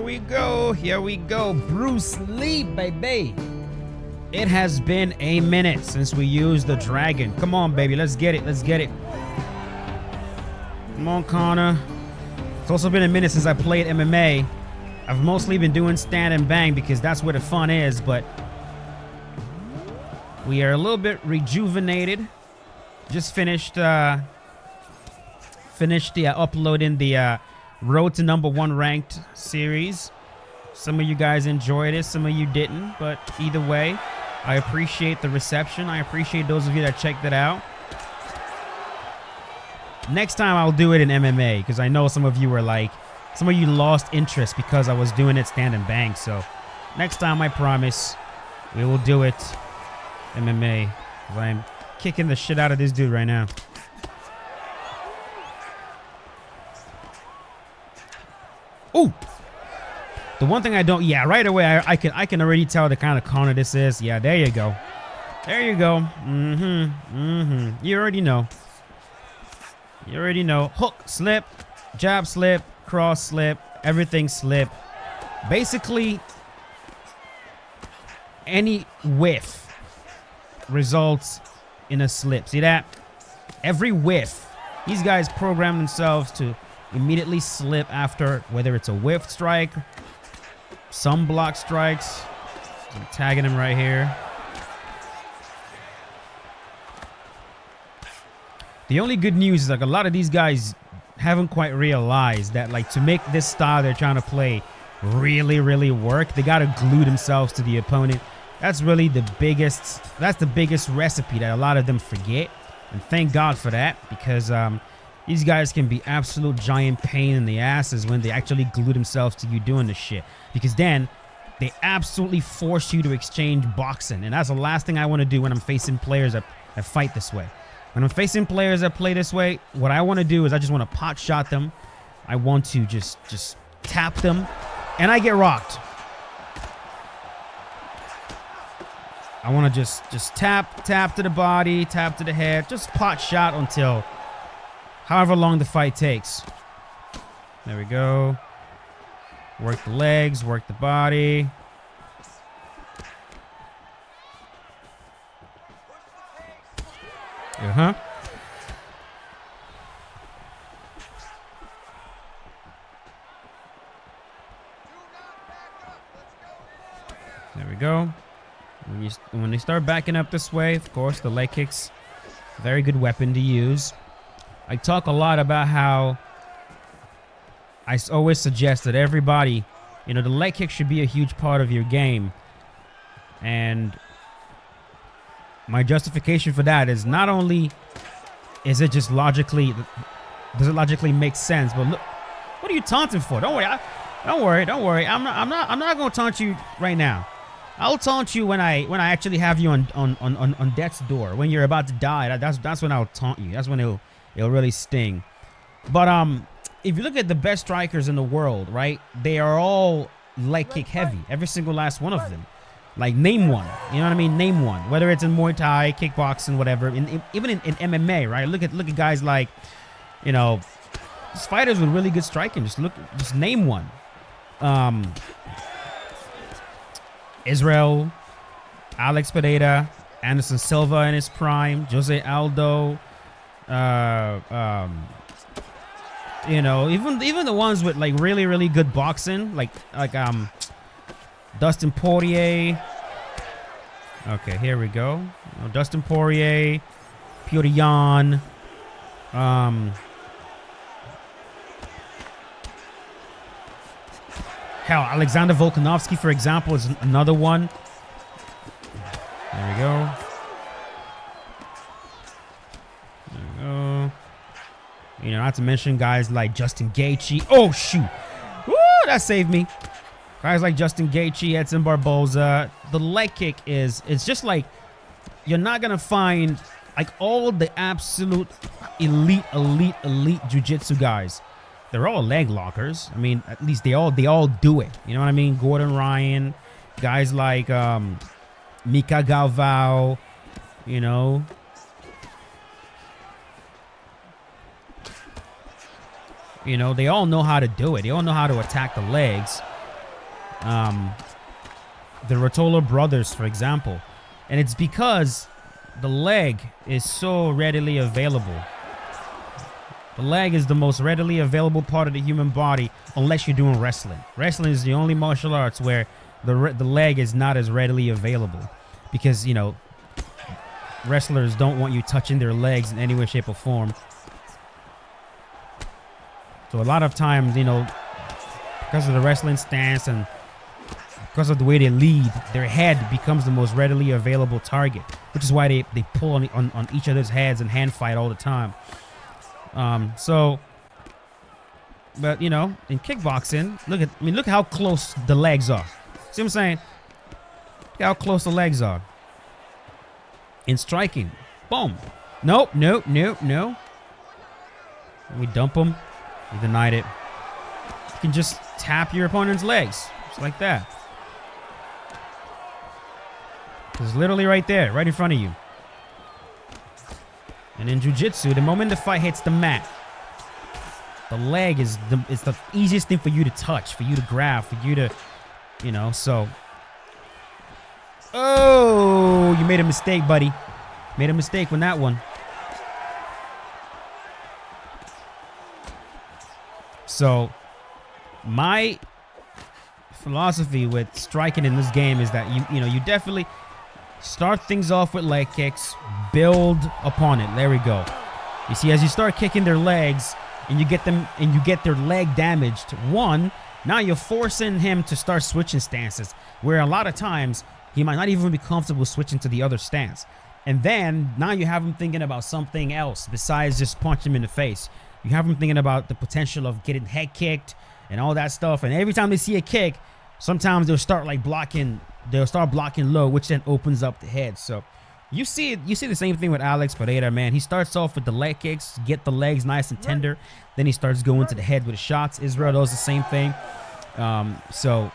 we go. Here we go. Bruce Lee, baby. It has been a minute since we used the dragon. Come on, baby. Let's get it. Let's get it. Come on, Connor. It's also been a minute since I played MMA. I've mostly been doing stand and bang because that's where the fun is, but we are a little bit rejuvenated. Just finished uploading the Road to #1 ranked series. Some of you guys enjoyed it, some of you didn't, but either way, I appreciate the reception. I appreciate those of you that checked it out. Next time I'll do it in MMA because I know some of you were like, some of you lost interest because I was doing it stand and bang. So next time I promise we will do it MMA. I'm kicking the shit out of this dude right now. Ooh! The one thing I don't, yeah, right away I can already tell the kind of corner this is. Yeah, there you go. There you go. You already know. You already know. Hook, slip, jab, slip, cross, slip, everything slip. Basically, any whiff results in a slip. See that? Every whiff. These guys program themselves to immediately slip after, whether it's a whiff strike, some block strikes. I'm tagging him right here. The only good news is like a lot of these guys haven't quite realized that like to make this style they're trying to play really work, they got to glue themselves to the opponent. That's really the biggest, that's the biggest recipe that a lot of them forget. And thank God for that, because these guys can be absolute giant pain in the asses when they actually glue themselves to you doing this shit. Because then they absolutely force you to exchange boxing. And that's the last thing I want to do when I'm facing players that fight this way. When I'm facing players that play this way, what I want to do is I just want to pot shot them. I want to just tap them. And I get rocked. I want to just tap to the body, tap to the head. Just pot shot until however long the fight takes. There we go. Work the legs, work the body. Uh-huh. There we go. When they start backing up this way, of course, the leg kick's a very good weapon to use. I talk a lot about how I always suggest that everybody, you know, the leg kick should be a huge part of your game. And my justification for that is not only is it just logically, does it logically make sense, but look, what are you taunting for? Don't worry, don't worry. I'm not going to taunt you right now. I'll taunt you when I actually have you on death's door, when you're about to die. That's when I'll taunt you. That's when it'll really sting. But if you look at the best strikers in the world, right? They are all leg kick heavy. Every single last one of them. Like, name one. You know what I mean? Name one. Whether it's in Muay Thai, kickboxing, whatever. Even in MMA, right? Look at guys like, you know, fighters with really good striking. Just name one. Israel, Alex Pereira, Anderson Silva in his prime, Jose Aldo, you know, even the ones with like really good boxing, like Dustin Poirier. Okay, here we go. Dustin Poirier, Petr Yan, hell, Alexander Volkanovski, for example, is another one. There we go. There we go. You know, not to mention guys like Justin Gaethje. Oh, shoot. Woo, that saved me. Guys like Justin Gaethje, Edson Barboza. The leg kick it's just like, you're not going to find like all the absolute elite jiu-jitsu guys. They're all leg lockers. I mean, at least they all do it. You know what I mean? Gordon Ryan, guys like Mika Galvao, you know. You know, they all know how to do it. They all know how to attack the legs. the Rotolo brothers, for example. And it's because the leg is so readily available. The leg is the most readily available part of the human body unless you're doing wrestling. Wrestling is the only martial arts where the leg is not as readily available because, you know, wrestlers don't want you touching their legs in any way, shape, or form. So a lot of times, you know, because of the wrestling stance and because of the way they lead, their head becomes the most readily available target, which is why they pull on each other's heads and hand fight all the time. But you know, in kickboxing, look how close the legs are. See what I'm saying? Look how close the legs are. In striking, boom. Nope. We dump him. He denied it. You can just tap your opponent's legs, just like that. It's literally right there, right in front of you. And in jiu-jitsu, the moment the fight hits the mat, the leg is the easiest thing for you to touch, for you to grab, for you to, you know, so. Oh, you made a mistake, buddy. Made a mistake with that one. So, my philosophy with striking in this game is that you definitely start things off with leg kicks, build upon it. There we go. You see, as you start kicking their legs and you get their leg damaged, now you're forcing him to start switching stances, where a lot of times he might not even be comfortable switching to the other stance. And then now you have him thinking about something else besides just punching him in the face. You have him thinking about the potential of getting head kicked and all that stuff. And every time they see a kick, sometimes they'll start blocking low, which then opens up the head. So you see the same thing with Alex Pereira, man. He starts off with the leg kicks, get the legs nice and tender. Then he starts going to the head with the shots. Israel does the same thing. So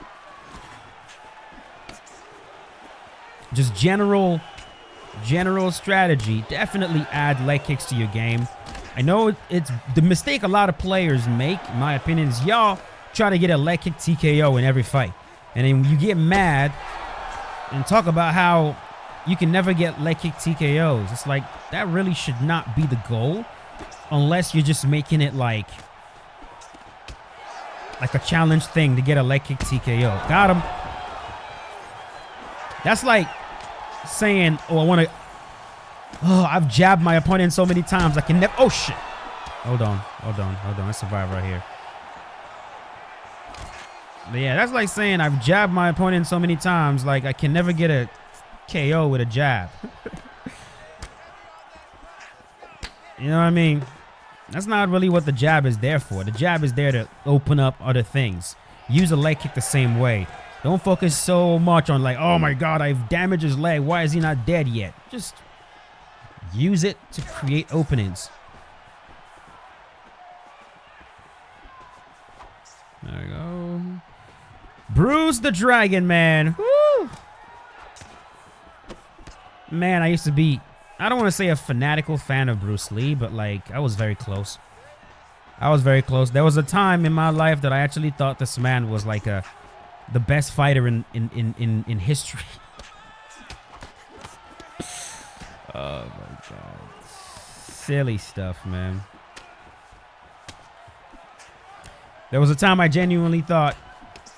just general strategy. Definitely add leg kicks to your game. I know it's the mistake a lot of players make, in my opinion, is y'all try to get a leg kick TKO in every fight. And then you get mad and talk about how you can never get leg kick TKOs. It's like, that really should not be the goal unless you're just making it like a challenge thing to get a leg kick TKO. Got him. That's like saying, I've jabbed my opponent so many times I can never. Oh shit. Hold on. I survived right here. But yeah, that's like saying I've jabbed my opponent so many times, like I can never get a KO with a jab. You know what I mean? That's not really what the jab is there for. The jab is there to open up other things. Use a leg kick the same way. Don't focus so much on like, oh my God, I've damaged his leg. Why is he not dead yet? Just use it to create openings. There we go. Bruce the Dragon, man. Woo! Man, I used to be, I don't want to say a fanatical fan of Bruce Lee, but like I was very close. There was a time in my life that I actually thought this man was like the best fighter in history. Oh my God. Silly stuff, man. There was a time I genuinely thought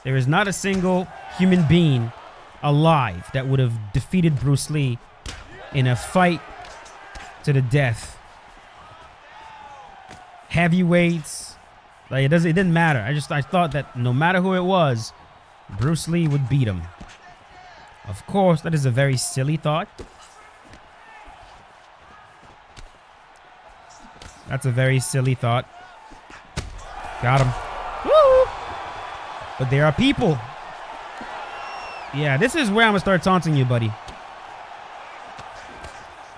there is not a single human being alive that would have defeated Bruce Lee in a fight to the death. Heavyweights, like it didn't matter. I thought that no matter who it was, Bruce Lee would beat him. Of course, that is a very silly thought. That's a very silly thought. Got him. Woo! But there are people. Yeah, this is where I'm gonna start taunting you, buddy.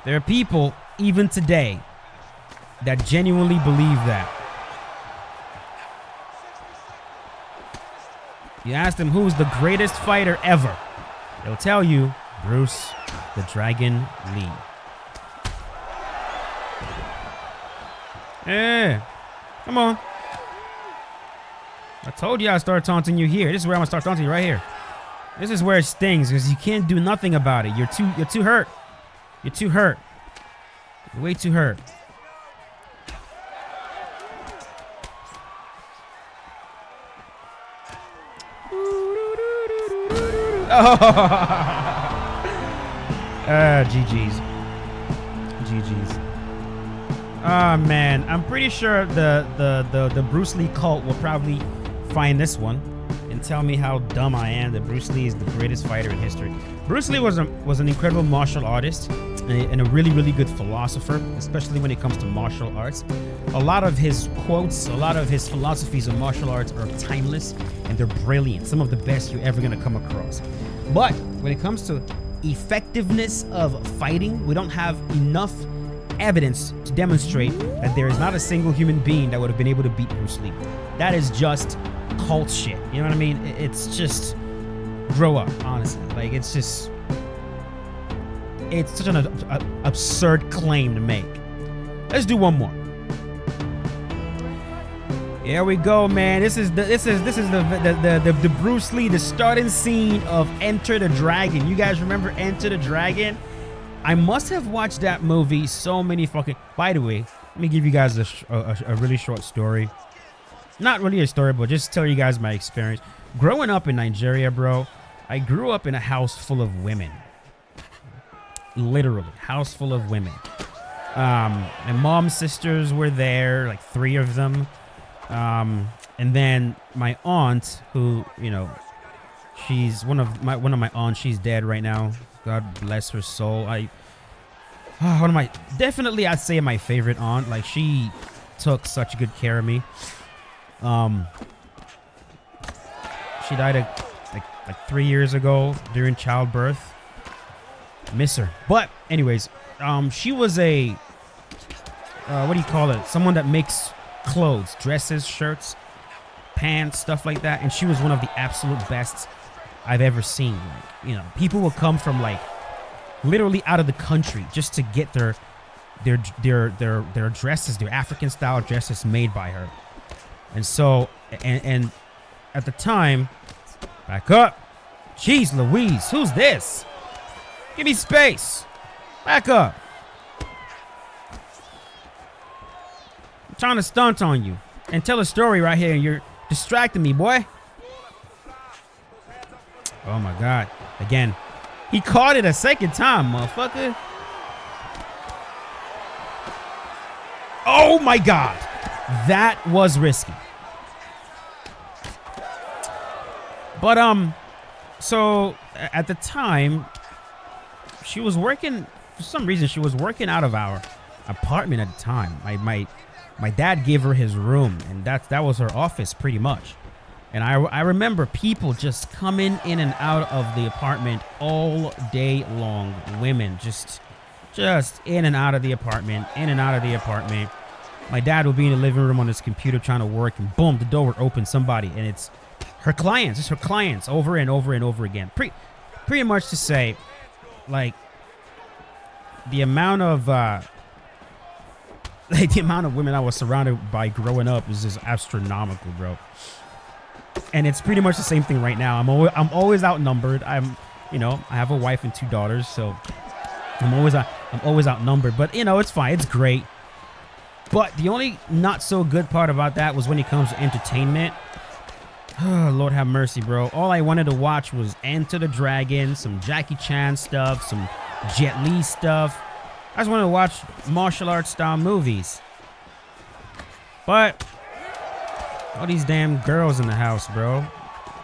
There are people, even today, that genuinely believe that. You ask them who's the greatest fighter ever, they'll tell you Bruce the Dragon Lee. Yeah, come on. I told you I'd start taunting you here. This is where I'm gonna start taunting you right here. This is where it stings because you can't do nothing about it. You're too hurt. You're too hurt. You're way too hurt. GG's. GG's. Ah, man. I'm pretty sure the Bruce Lee cult will probably find this one and tell me how dumb I am that Bruce Lee is the greatest fighter in history. Bruce Lee was an incredible martial artist and a really, really good philosopher, especially when it comes to martial arts. A lot of his quotes, a lot of his philosophies of martial arts are timeless and they're brilliant. Some of the best you're ever going to come across. But when it comes to effectiveness of fighting, we don't have enough evidence to demonstrate that there is not a single human being that would have been able to beat Bruce Lee. That is just cult shit. You know what I mean? It's just grow up, honestly. Like, it's just, it's such an absurd claim to make. Let's do one more. Here we go, man. This is the Bruce Lee, the starting scene of Enter the Dragon. You guys remember Enter the Dragon? I must have watched that movie so many fucking. By the way, let me give you guys a really short story. Not really a story, but just tell you guys my experience. Growing up in Nigeria, bro, I grew up in a house full of women. Literally, house full of women. My mom's sisters were there, like 3 of them. And then my aunt, who, you know, she's one of my aunts. She's dead right now. God bless her soul. Definitely I'd say my favorite aunt. Like, she took such good care of me. She died like 3 years ago during childbirth. Miss her. But anyways, she was a what do you call it? Someone that makes clothes, dresses, shirts, pants, stuff like that. And she was one of the absolute best I've ever seen. Like, you know, people will come from like literally out of the country just to get their dresses, their African style dresses made by her. And so, and at the time, back up. Jeez Louise, who's this? Give me space. Back up. I'm trying to stunt on you and tell a story right here, and you're distracting me, boy. Oh my God. Again. He caught it a second time, motherfucker. Oh my God. That was risky. But, so at the time, she was working, for some reason, she was working out of our apartment at the time. My dad gave her his room, and that was her office pretty much. And I remember people just coming in and out of the apartment all day long. Women just in and out of the apartment, in and out of the apartment. My dad would be in the living room on his computer trying to work, and boom, the door would open somebody, and it's her clients. It's her clients over and over and over again. Pretty much to say, like, the amount of women I was surrounded by growing up is just astronomical, bro. And it's pretty much the same thing right now. I'm always outnumbered. I have a wife and 2 daughters, so I'm always outnumbered. But you know, it's fine. It's great. But the only not so good part about that was when it comes to entertainment. Oh, Lord have mercy, bro. All I wanted to watch was Enter the Dragon, some Jackie Chan stuff, some Jet Li stuff. I just wanted to watch martial arts style movies. But all these damn girls in the house, bro.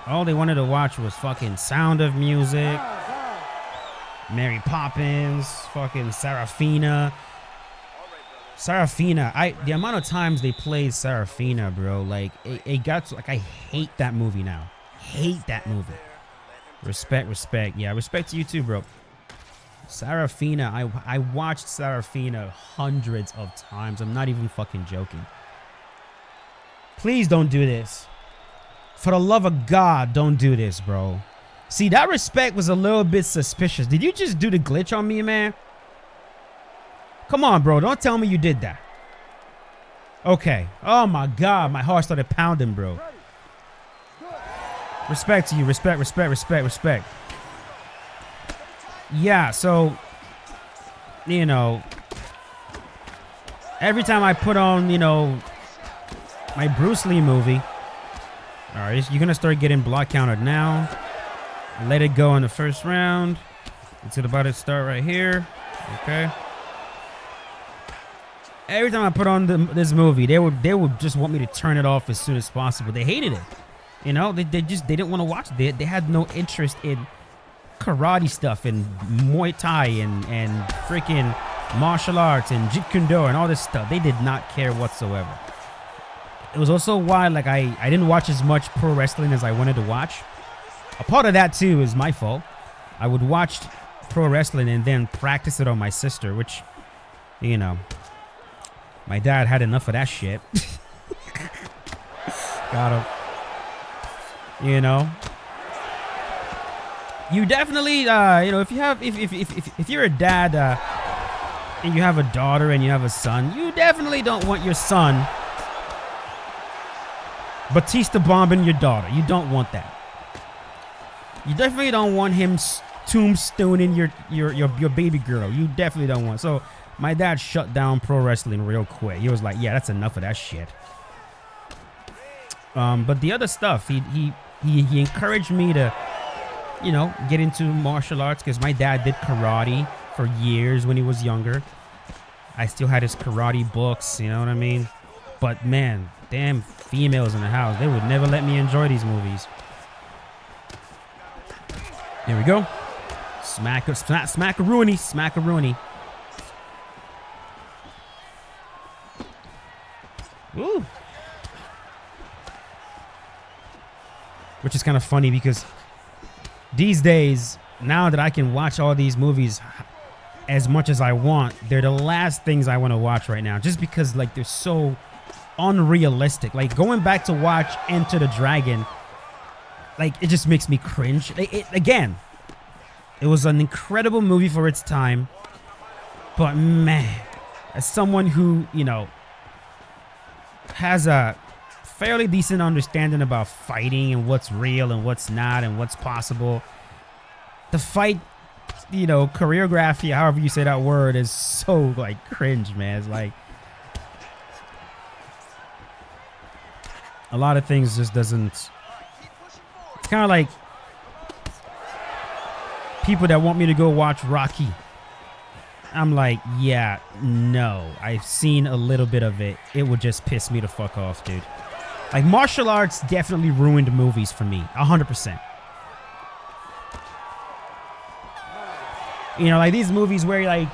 All they wanted to watch was fucking Sound of Music, Mary Poppins, fucking Sarafina. The amount of times they played Sarafina, bro, like it got to, like, I hate that movie now. Hate that movie. Respect. Yeah, respect to you too, bro. Sarafina, I watched Sarafina hundreds of times. I'm not even fucking joking. Please don't do this. For the love of God, don't do this, bro. See, that respect was a little bit suspicious. Did you just do the glitch on me, man? Come on, bro. Don't tell me you did that. Okay. Oh, my God. My heart started pounding, bro. Respect to you. Respect, respect, respect, respect. Yeah, so, you know, every time I put on, you know, my Bruce Lee movie. All right, you're going to start getting block counted now. Let it go in the first round. It's about to start right here. Okay. Every time I put on this movie, they would just want me to turn it off as soon as possible. They hated it. You know, they didn't want to watch it. They had no interest in karate stuff and Muay Thai and freaking martial arts and Jeet Kune Do and all this stuff. They did not care whatsoever. It was also why, like, I didn't watch as much pro wrestling as I wanted to watch. A part of that too is my fault. I would watch pro wrestling and then practice it on my sister, which, you know, my dad had enough of that shit. Got him. You know, you definitely, you know, if you're a dad and you have a daughter and you have a son, you definitely don't want your son Batista bombing your daughter. You don't want that. You definitely don't want him tombstoning your baby girl. You definitely don't want. So my dad shut down pro wrestling real quick. He was like, yeah, that's enough of that shit. But the other stuff, he encouraged me to, you know, get into martial arts because my dad did karate for years when he was younger. I still had his karate books, you know what I mean? But man, damn females in the house, they would never let me enjoy these movies. Here we go. Smack-a-rooney, smack-a-rooney. Ooh. Which is kind of funny because these days, now that I can watch all these movies as much as I want, they're the last things I want to watch right now. Just because, like, they're so unrealistic. Like, going back to watch Enter the Dragon, like, it just makes me cringe. Again, it was an incredible movie for its time. But, man, as someone who, you know, has a fairly decent understanding about fighting and what's real and what's not and what's possible, the fight, you know, choreography, however you say that word, is so, like, cringe, man. It's like a lot of things just doesn't. It's kind of like people that want me to go watch Rocky. I'm like, yeah, no, I've seen a little bit of it. It would just piss me the fuck off, dude. Like, martial arts definitely ruined movies for me, 100%. You know, like these movies where, like,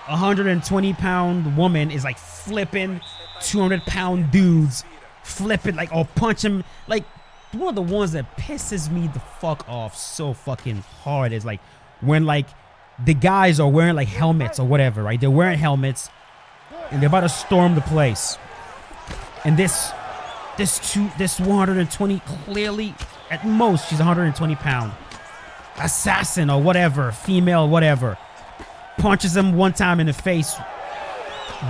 120-pound woman is, like, flipping 200-pound dudes, flipping, like, or punch him. Like, one of the ones that pisses me the fuck off so fucking hard is, like, when, like, the guys are wearing, like, helmets or whatever, right? They're wearing helmets, and they're about to storm the place. And this 120, clearly, at most, she's 120-pound assassin or whatever, female, whatever, punches him one time in the face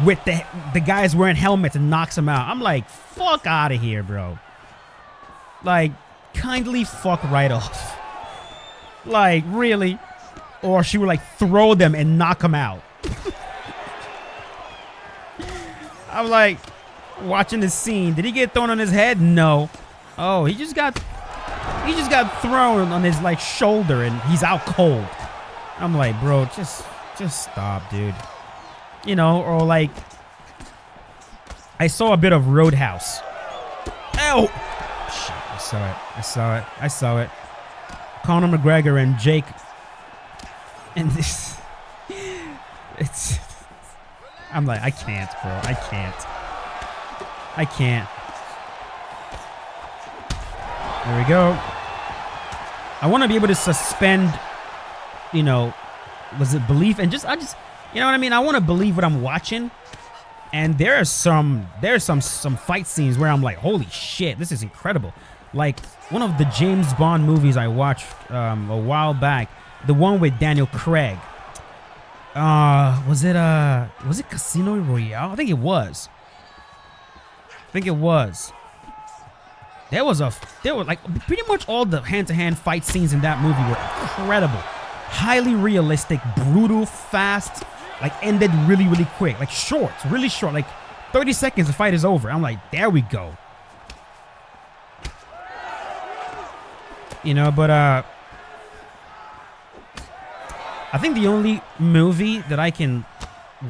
with the guys wearing helmets and knocks him out. I'm like, fuck out of here, bro. Like, kindly fuck right off. Like, really? Or she would, like, throw them and knock them out. I'm like, watching this scene. Did he get thrown on his head? No. Oh, he just got thrown on his, like, shoulder and he's out cold. I'm like, bro, just stop, dude. You know, or like, I saw a bit of Roadhouse. Ow! Shit, I saw it. Conor McGregor and Jake. And this, it's, I'm like, I can't, bro. I can't. There we go. I want to be able to suspend, you know, was it belief? And I just, you know what I mean? I want to believe what I'm watching. And there are some fight scenes where I'm like, holy shit, this is incredible. Like one of the James Bond movies I watched a while back, the one with Daniel Craig. Was it Casino Royale? I think it was. There were like pretty much all the hand-to-hand fight scenes in that movie were incredible. Highly realistic, brutal, fast, like ended really, really quick. Like short, really short. Like 30 seconds, the fight is over. I'm like, there we go. You know, but I think the only movie that I can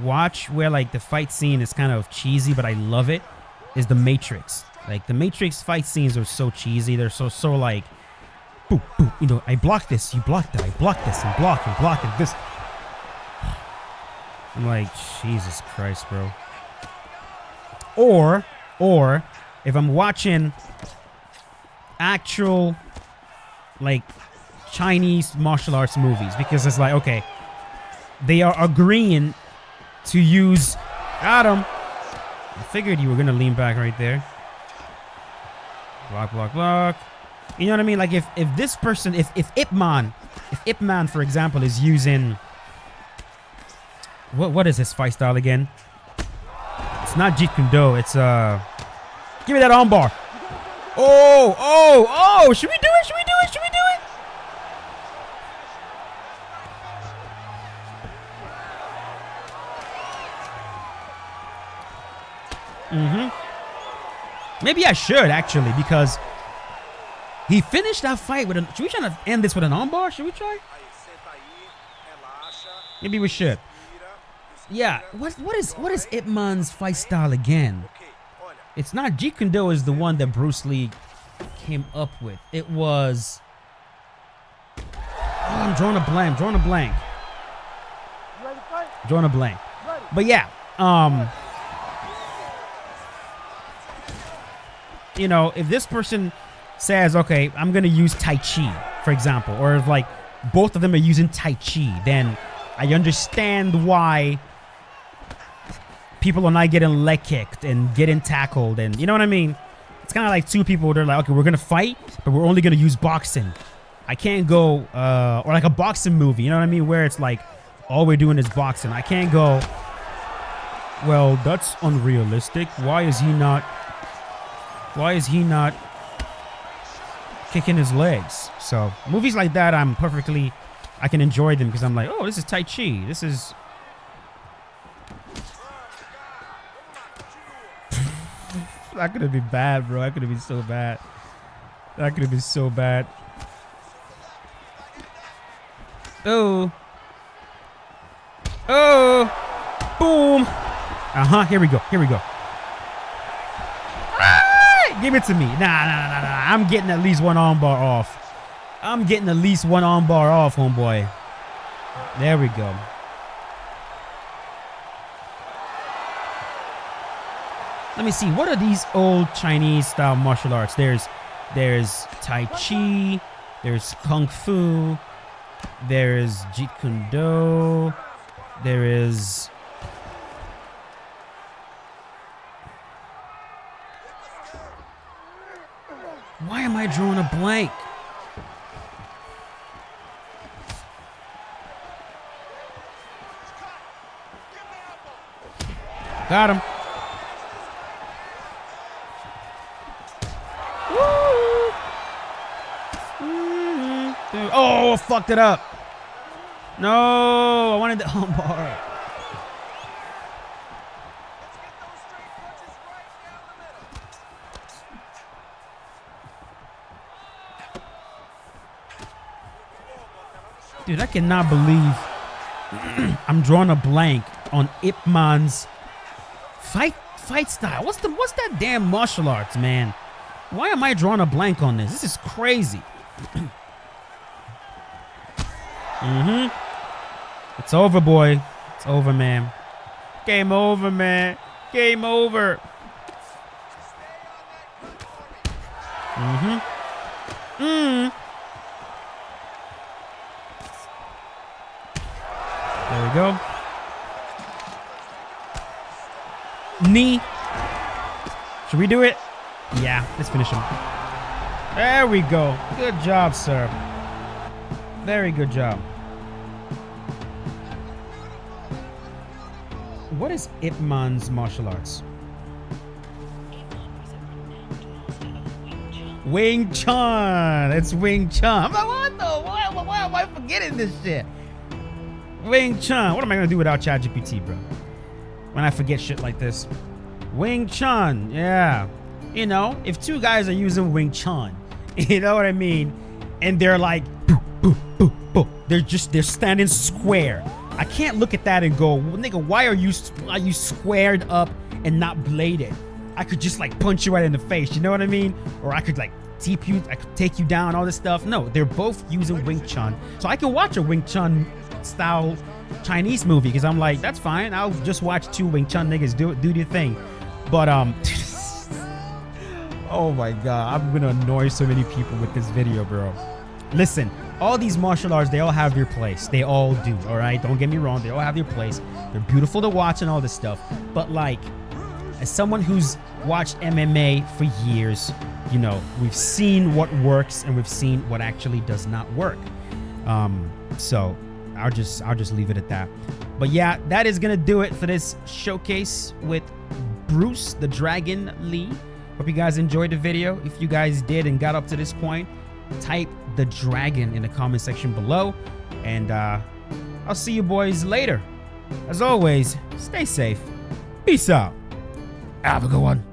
watch where like the fight scene is kind of cheesy, but I love it, is The Matrix. Like the Matrix fight scenes are so cheesy. They're so like, boop, boop. You know, I blocked this, you blocked that, I blocked this, and block and this. I'm like, Jesus Christ, bro. Or if I'm watching actual like Chinese martial arts movies, because it's like, okay, they are agreeing to use Adam. I figured you were gonna lean back right there. Block, block, block. You know what I mean? Like if this person, if Ip Man, for example, is using what is his fight style again? It's not Jeet Kune Do. It's give me that armbar. Oh! Should we do it? Should we do it? Should we do it? Maybe I should actually, because he finished that fight with a. Should we try to end this with an armbar? Should we try? Maybe we should. Yeah. What is Ip Man's fight style again? It's not Jeet Kune Do is the one that Bruce Lee came up with. It was. Oh, I'm drawing a blank. But yeah. You know, if this person says, okay, I'm going to use Tai Chi, for example, or if like both of them are using Tai Chi, then I understand why people are not getting leg kicked and getting tackled. And you know what I mean? It's kind of like two people, they're like, okay, we're going to fight, but we're only going to use boxing. I can't go, or like a boxing movie, you know what I mean? Where it's like, all we're doing is boxing. I can't go, well, that's unrealistic. Why is he not kicking his legs? So movies like that, I can enjoy them because I'm like, oh, this is Tai Chi. This is. That could have been bad, bro. That could have been so bad. That could have been so bad. Oh. Boom. Here we go. Give it to me. Nah. I'm getting at least one armbar off. Homeboy. There we go. Let me see. What are these old Chinese style martial arts? There's Tai Chi. There's Kung Fu. There's Jeet Kune Do. There is. Why am I drawing a blank? Got him. Oh, I fucked it up. No, I wanted the armbar. Dude, I cannot believe I'm drawing a blank on Ip Man's fight style. What's that damn martial arts, man? Why am I drawing a blank on this? This is crazy. It's over, boy. It's over, man. Game over, man. Game over. There we go. Knee. Should we do it? Yeah, let's finish him. There we go. Good job, sir. Very good job. What is Ip Man's martial arts? Ip Man was a renowned master of Wing Chun Wing Chun. It's Wing Chun. I'm like, what the? Why am I forgetting this shit? Wing Chun. What am I gonna do without ChatGPT, bro? When I forget shit like this. Wing Chun. Yeah. You know, if two guys are using Wing Chun, you know what I mean? And they're like, boo, boo, boo, boo. They're standing square. I can't look at that and go, well, nigga, why are you squared up and not bladed? I could just like punch you right in the face, you know what I mean? Or I could like teep you, I could take you down, all this stuff. No, they're both using Wing Chun. So I can watch a Wing Chun style Chinese movie because I'm like, that's fine. I'll just watch two Wing Chun niggas do their thing. But oh my god, I'm gonna annoy so many people with this video, bro. Listen, all these martial arts, they all have their place. They all do, all right? Don't get me wrong. They all have their place. They're beautiful to watch and all this stuff. But like, as someone who's watched MMA for years, you know, we've seen what works and we've seen what actually does not work. So I'll just leave it at that. But yeah, that is gonna do it for this showcase with Bruce the Dragon Lee. Hope you guys enjoyed the video. If you guys did and got up to this point, type the dragon in the comment section below. And I'll see you boys later. As always, stay safe. Peace out. Have a good one.